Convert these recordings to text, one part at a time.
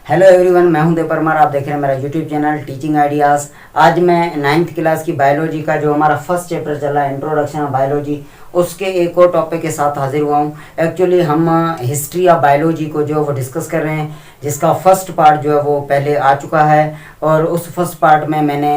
Hello everyone, मैं हूं देव परमार। आप देख रहे हैं मेरा यूट्यूब चैनल टीचिंग आइडियाज़। आज मैं 9th क्लास की बायोलॉजी का जो हमारा फर्स्ट चैप्टर चला है, इंट्रोडक्शन ऑफ बायोलॉजी, उसके एक और टॉपिक के साथ हाजिर हुआ हूं। एक्चुअली हम हिस्ट्री ऑफ बायोलॉजी को जो वो डिस्कस कर रहे हैं, जिसका फर्स्ट पार्ट जो है वो पहले आ चुका है। और उस फर्स्ट पार्ट में मैंने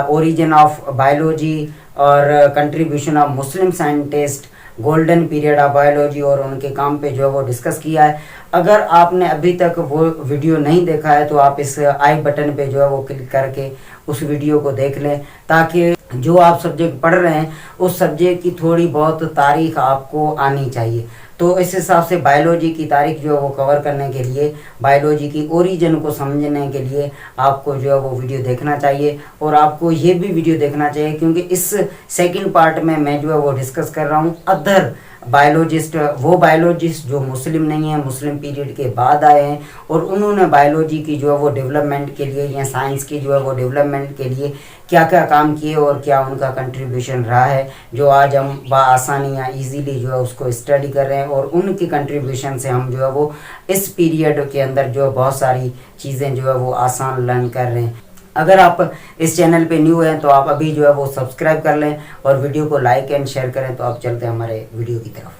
ओरिजिन ऑफ बायोलॉजी और contribution of Muslim scientist, golden period of biology और उनके काम पे जो है वो डिस्कस किया है। अगर आपने अभी तक वो वीडियो नहीं देखा है तो आप इस आई बटन पे जो है वो क्लिक करके उस वीडियो को देख लें, ताकि जो आप सब्जेक्ट पढ़ रहे हैं उस सब्जेक्ट की थोड़ी बहुत तारीख आपको आनी चाहिए। तो इस हिसाब से बायोलॉजी की तारीख जो है वो कवर करने के लिए, बायोलॉजी की ओरिजिन को समझने के लिए आपको जो है वो वीडियो देखना चाहिए। और आपको ये भी वीडियो देखना चाहिए क्योंकि इस सेकंड पार्ट में मैं जो है वो डिस्कस कर रहा हूँ अदर बायोलॉजिस्ट, वो बायोलॉजिस्ट जो मुस्लिम नहीं है, मुस्लिम पीरियड के बाद आए हैं और उन्होंने बायोलॉजी की जो है वो डेवलपमेंट के लिए या साइंस की जो है वो डेवलपमेंट के लिए क्या क्या काम किए और क्या उनका कंट्रीब्यूशन रहा है, जो आज हम आसानी या इजीली जो है उसको स्टडी कर रहे हैं। और उनकी कंट्रीब्यूशन से हम जो है वो इस पीरियड के अंदर जो बहुत सारी चीज़ें जो है वो आसान लर्न कर रहे हैं। अगर आप इस चैनल पे न्यू हैं तो आप अभी जो है वो सब्सक्राइब कर लें और वीडियो को लाइक एंड शेयर करें। तो आप चलते हैं हमारे वीडियो की तरफ।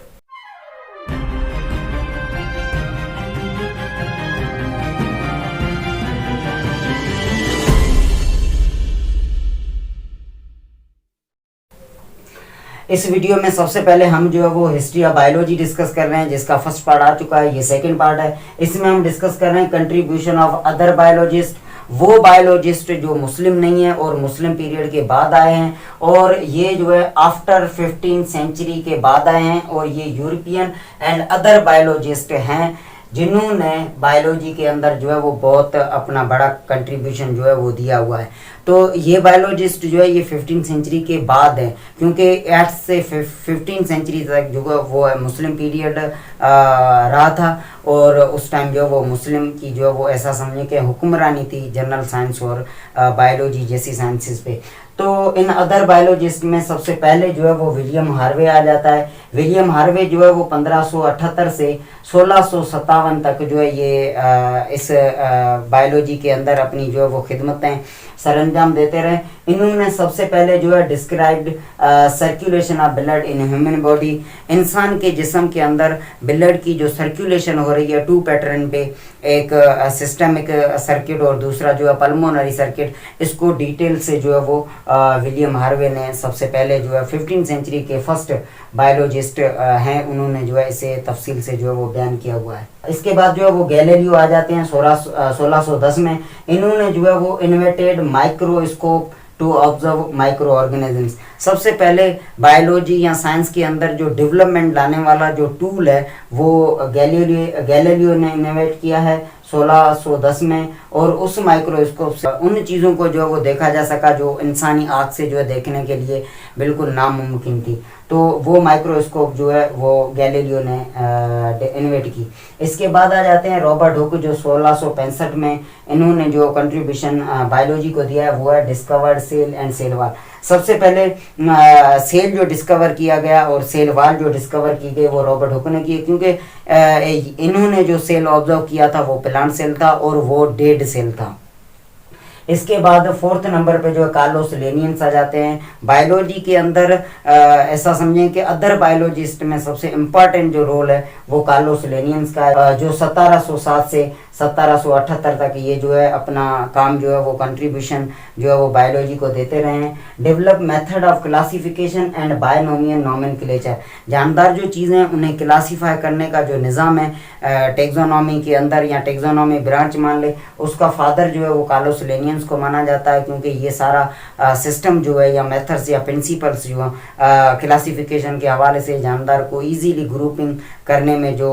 इस वीडियो में सबसे पहले हम जो है वो हिस्ट्री ऑफ बायोलॉजी डिस्कस कर रहे हैं, जिसका फर्स्ट पार्ट आ चुका है, ये सेकंड पार्ट है। इसमें हम डिस्कस कर रहे हैं कंट्रीब्यूशन ऑफ अदर बायोलॉजिस्ट, वो बायोलॉजिस्ट जो मुस्लिम नहीं है और मुस्लिम पीरियड के बाद आए हैं, और ये जो है आफ्टर 15th सेंचुरी के बाद आए हैं। और ये यूरोपियन एंड अदर बायोलॉजिस्ट हैं जिन्होंने बायोलॉजी के अंदर जो है वो बहुत अपना बड़ा कंट्रीब्यूशन जो है वो दिया हुआ है। तो ये बायोलॉजिस्ट जो है ये 15th सेंचुरी के बाद है, क्योंकि 8 से 15th सेंचुरी तक जो है वो मुस्लिम पीरियड रहा था। और उस टाइम जो है वो मुस्लिम की जो है वो ऐसा समझे कि हुक्मरानी थी जनरल साइंस और बायोलॉजी जैसी साइंसेस पे। तो इन अदर बायोलॉजिस्ट में सबसे पहले जो है वो विलियम हार्वे आ जाता है। विलियम हार्वे जो है वो 1578 से 1657 तक जो है ये इस बायोलॉजी के अंदर अपनी जो है वो खिदमतें सरंजाम देते रहे। इन्होंने सबसे पहले जो है described circulation of blood in human body, इंसान के जिस्म के अंदर ब्लड की जो सर्कुलेशन हो रही है 2 पैटर्न पे, एक सिस्टमिक सर्किट और दूसरा जो है पल्मोनरी सर्किट, इसको डिटेल से जो है वो विलियम हार्वे ने सबसे पहले जो है 15th सेंचुरी के फर्स्ट बायोलॉजिस्ट हैं, उन्होंने जो है इसे तफसील से जो है वो बयान किया हुआ है। इसके बाद जो है वो गैलीलियो आ जाते हैं 1610 में। इन्होंने जो है वो invented microscope to observe microorganisms. सबसे पहले बायोलॉजी या साइंस के अंदर जो डेवलपमेंट लाने वाला जो टूल है वो गैलीलियो ने इन्वेंट किया है 1610 में। और उस माइक्रोस्कोप से उन चीज़ों को जो है वो देखा जा सका जो इंसानी आँख से जो है देखने के लिए बिल्कुल नामुमकिन थी। तो वो माइक्रोस्कोप जो है वो गैलीलियो ने इन्वेंट की। इसके बाद आ जाते हैं रॉबर्ट हुक, जो 1665 में इन्होंने जो कंट्रीब्यूशन बायोलॉजी को दिया है वो है discovered cell and cell wall. सबसे पहले सेल जो डिस्कवर किया गया और सेल वाल जो डिस्कवर की गई वो रॉबर्ट हुक ने की, क्योंकि इन्होंने जो सेल ऑब्जर्व किया था वो प्लांट सेल था और वो डेड सेल था। इसके बाद 4th नंबर पे जो है कार्लोस लिनियंस आ जाते हैं। बायोलॉजी के अंदर ऐसा समझें कि अदर बायोलॉजिस्ट में सबसे इम्पॉर्टेंट जो रोल है वो कार्लोस लिनियंस का है, जो 1707 से 1778 तक ये जो है अपना काम जो है वो कंट्रीब्यूशन जो है वो बायोलॉजी को देते रहे हैं। Develop method of classification and binomial nomenclature, जानदार जो चीज़ें हैं उन्हें क्लासीफाई करने का जो निज़ाम है टेक्सोनॉमी के अंदर या टेक्सोनॉमी ब्रांच मान ले, उसका फादर जो है वो कार्लोस लिनियंस को माना जाता है, क्योंकि ये सारा सिस्टम जो है या मेथड्स या प्रिंसिपल्स जो क्लासिफिकेशन के हवाले से जानदार को ईजीली ग्रुपिंग करने में जो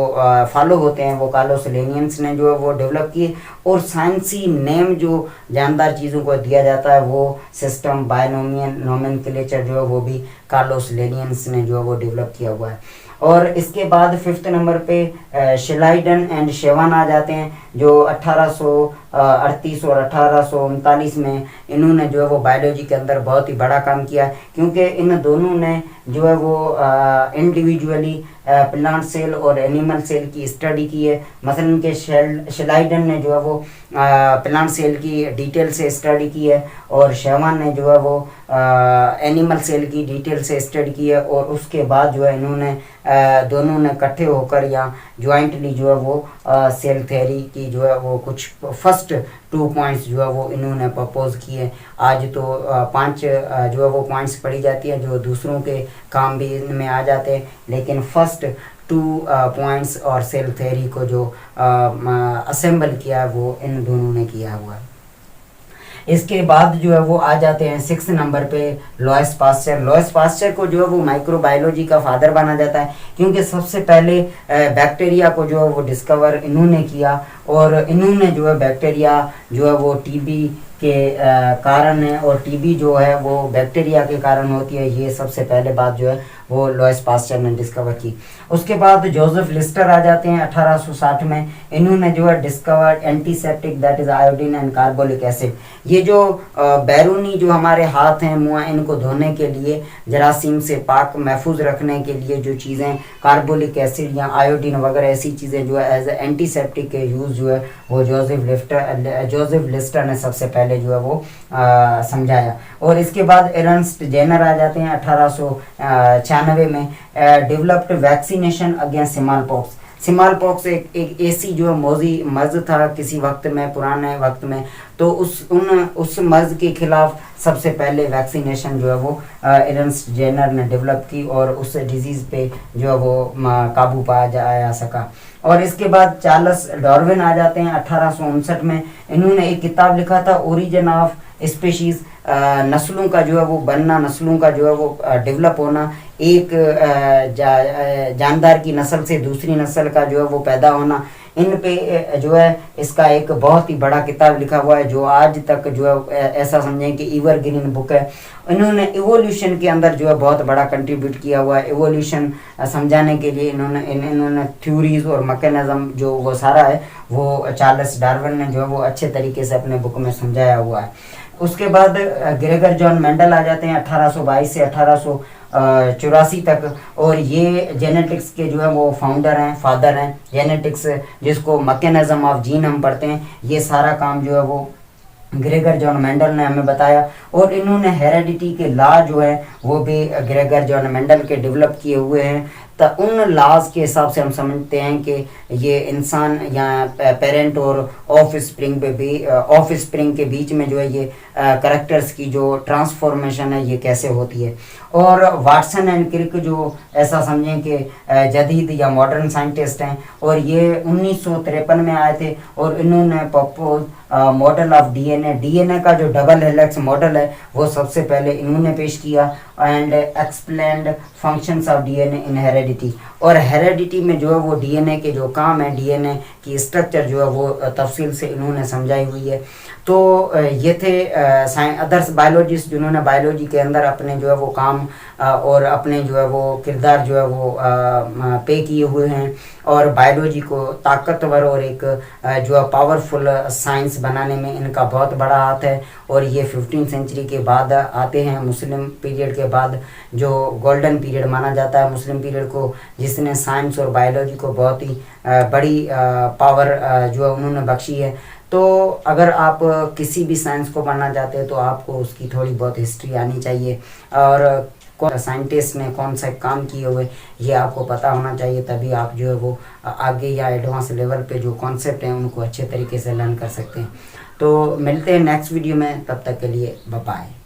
फॉलो होते हैं वो कार्लोस लिनियंस ने जो है वो डेवलप किए। और साइंसी नेम जो जानदार चीज़ों को दिया जाता है वो सिस्टम बायनोमियल नोमेनक्लेचर जो है वो भी कार्लोस लिनियंस ने जो है वो डेवलप किया हुआ है। और इसके बाद 5th नंबर पे शिलाइडन एंड शेवान आ जाते हैं, जो 1800 1838 और 1839 में इन्होंने जो है वो बायोलॉजी के अंदर बहुत ही बड़ा काम किया, क्योंकि इन दोनों ने जो है वो इंडिविजुअली प्लांट सेल और एनिमल सेल की स्टडी की है। मसलन के शेलाइडन ने जो है वो प्लांट सेल की डिटेल से स्टडी की है, और शेवान ने जो है वो एनिमल सेल की डिटेल से स्टडी की है, और उसके बाद जो है इन्होंने दोनों ने इकट्ठे होकर या ज्वाइंटली जो है वो सेल थ्योरी की जो है वो कुछ फर्स्ट 2 पॉइंट्स जो है वो इन्होंने प्रपोज किए। आज तो 5 जो है वो पॉइंट्स पढ़ी जाती है जो दूसरों के काम भी इनमें आ जाते हैं, लेकिन फर्स्ट 2 पॉइंट्स और सेल थ्योरी को जो असेंबल किया है वो इन दोनों ने किया हुआ है। इसके बाद जो है वो आ जाते हैं 6 नंबर पे लॉयस पास्चर। लॉयस पास्चर को जो है वो माइक्रोबायोलॉजी का फादर माना जाता है, क्योंकि सबसे पहले बैक्टीरिया को जो है वो डिस्कवर इन्होंने किया, और इन्होंने जो है बैक्टीरिया जो है वो टीबी के कारण है, और टीबी जो है वो बैक्टीरिया के कारण होती है, ये सबसे पहले बात जो है वो लॉयस पास्चर ने डिस्कवर की। उसके बाद जोसेफ लिस्टर आ जाते हैं 1860 में। इन्होंने जो है discovered antiseptic that is iodine and carbolic acid. ये जो बैरूनी जो हमारे हाथ हैं मुँह, इनको धोने के लिए, जरासीम से पाक महफूज रखने के लिए जो चीज़ें कार्बोलिक एसिड या आयोडीन वगैरह ऐसी चीज़ें जो है एज ए एंटीसेप्टिक के यूज़ जो है वो जोसेफ लिस्टर ने सबसे पहले जो है वो समझाया। और इसके बाद एरनस्ट जेनर आ जाते हैं 1896 में। Developed vaccination against small pox. Small pox एक ऐसी जो है मौजी मर्ज था किसी वक्त में, पुराने वक्त में, तो उस मर्ज के खिलाफ सबसे पहले वैक्सीनेशन जो है वो एरनस्ट जेनर ने डेवलप की, और उस डिजीज़ पे जो है वो काबू पाया जा सका। और इसके बाद चार्ल्स डार्विन आ जाते हैं 1859 में। इन्होंने एक किताब लिखा था ओरिजिन ऑफ स्पीशीज़, नस्लों का जो है वो बनना, नस्लों का जो है वो डेवलप होना, एक जानदार की नस्ल से दूसरी नस्ल का जो है वो पैदा होना, इन पे जो है इसका एक बहुत ही बड़ा किताब लिखा हुआ है, जो आज तक जो है ऐसा समझें कि एवरग्रीन बुक है। इन्होंने इवोल्यूशन के अंदर जो है बहुत बड़ा कंट्रीब्यूट किया हुआ है। इवोल्यूशन समझाने के लिए इन्होंने थ्योरीज और मैकेनिज्म जो वो सारा है वो चार्ल्स डार्विन ने जो है वो अच्छे तरीके से अपने बुक में समझाया हुआ है। उसके बाद ग्रेगर जॉन मेंडल आ जाते हैं 1822 से 1884 तक, और ये जेनेटिक्स के जो है वो फादर हैं जेनेटिक्स, जिसको मैकेनिज्म ऑफ जीन हम पढ़ते हैं। ये सारा काम जो है वो ग्रेगर जॉन मेंडल ने हमें बताया, और इन्होंने हेरेडिटी के लॉ जो है वो भी ग्रेगर जॉन मेंडल के डेवलप किए हुए हैं। तो उन लॉज के हिसाब से हम समझते हैं कि ये इंसान या पेरेंट और ऑफ स्प्रिंग के बीच में जो है ये करैक्टर्स की जो ट्रांसफॉर्मेशन है ये कैसे होती है। और वाटसन एंड क्रिक जो ऐसा समझें कि जदीद या मॉडर्न साइंटिस्ट हैं, और ये 1953 में आए थे, और इन्होंने प्रपोज मॉडल ऑफ डीएनए का जो डबल हेलिक्स मॉडल है वो सबसे पहले इन्होंने पेश किया, and explained functions of DNA in heredity. और हेरेडिटी में जो है वो डीएनए के जो काम है, डीएनए की स्ट्रक्चर जो है वो तफसील से इन्होंने समझाई हुई है। तो ये थे अदर्स बायोलॉजिस्ट जिन्होंने बायोलॉजी के अंदर अपने जो है वो काम और अपने जो है वो किरदार जो है वो पे किए हुए हैं, और बायोलॉजी को ताकतवर और एक जो है पावरफुल साइंस बनाने में इनका बहुत बड़ा हाथ है। और ये 15वीं सेंचुरी के बाद आते हैं, मुस्लिम पीरियड के बाद, जो गोल्डन पीरियड माना जाता है मुस्लिम पीरियड को, जिसने साइंस और बायोलॉजी को बहुत ही बड़ी पावर जो है उन्होंने बख्शी है। तो अगर आप किसी भी साइंस को पढ़ना चाहते हैं तो आपको उसकी थोड़ी बहुत हिस्ट्री आनी चाहिए, और कौन साइंटिस्ट ने कौन सा काम किए हुए ये आपको पता होना चाहिए, तभी आप जो है वो आगे या एडवांस लेवल पे जो कॉन्सेप्ट हैं उनको अच्छे तरीके से लर्न कर सकते हैं। तो मिलते हैं नेक्स्ट वीडियो में, तब तक के लिए बाय बाय।